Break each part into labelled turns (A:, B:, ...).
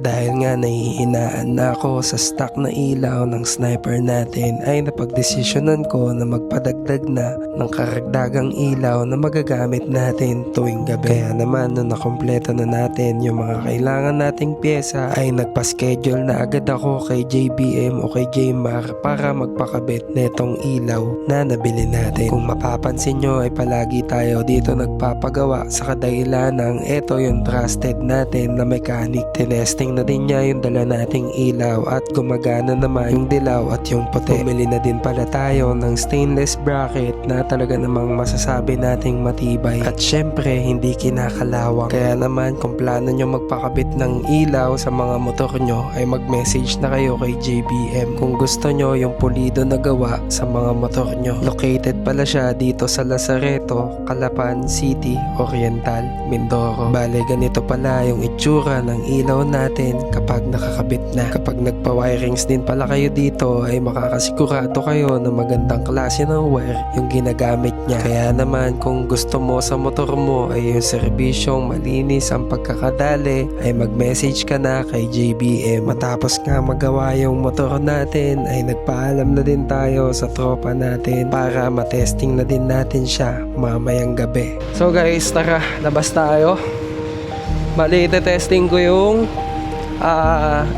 A: dahil nga nahihinaan na ako sa stock na ilaw ng sniper natin ay napagdesisyonan ko na magpadagdag na ng karagdagang ilaw na magagamit natin tuwing gabi. Kaya naman nung nakompleto na natin yung mga kailangan nating pyesa ay nagpa-schedule na agad ako kay JBM o kay Jmar para magpakabit netong ilaw na nabili natin. Kung mapapansin nyo ay palagi tayo dito nagpapagawa sa kadahilan ng eto yung trusted natin na mechanic. Tinesting na din niya yung dala nating ilaw at gumagana naman yung dilaw at yung puti. Bumili na din pala tayo ng stainless bracket na talaga namang masasabi nating matibay at syempre hindi kinakalawang. Kaya naman kung plano nyo magpakabit ng ilaw sa mga motor nyo ay mag-message na kayo kay JBM kung gusto nyo yung pulido na gawa sa mga motor nyo. Located pala siya dito sa Lazareto, Calapan City, Oriental, Mindoro. Bale ganito pala yung itsura ng ilaw natin kapag nakakabit na. Kapag nagpa-wirings din pala kayo dito ay makakasigurado kayo na magandang klase ng wire yung ginagamit niya. Kaya naman kung gusto mo sa motor mo ay yung serbisyong malinis ang pagkakadali ay mag-message ka na kay JBM. Matapos nga magawa yung motor natin ay nagpaalam na din tayo sa tropa natin para matesting na din natin siya mamayang gabi. So guys, tara, labas tayo. Bali, testing ko yung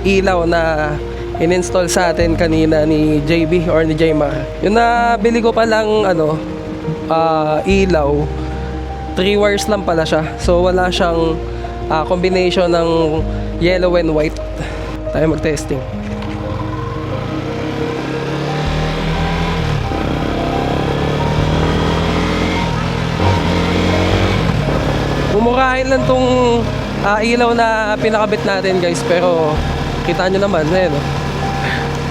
A: ilaw na in-install sa atin kanina ni JB or ni Jmar. Yung nabili ko palang ilaw, 3 wires lang pala siya. So wala siyang combination ng yellow and white. Tayo mag-testing. Mumurahin lang tong ilaw na pinakabit natin guys, pero kita nyo naman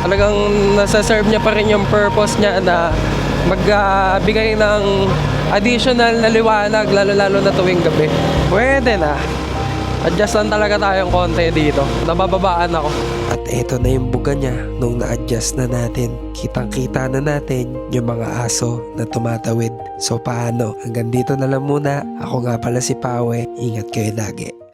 A: talagang nasa-serve niya pa rin yung purpose niya na magbigay ng additional na liwanag lalo na tuwing gabi. Pwede na, adjust lang talaga tayong konti dito, nabababaan ako. At eto na yung buga niya nung na-adjust na natin. Kitang-kita na natin yung mga aso na tumatawid. So paano? Hanggang dito na lang muna. Ako nga pala si Pawe. Ingat kayo lagi.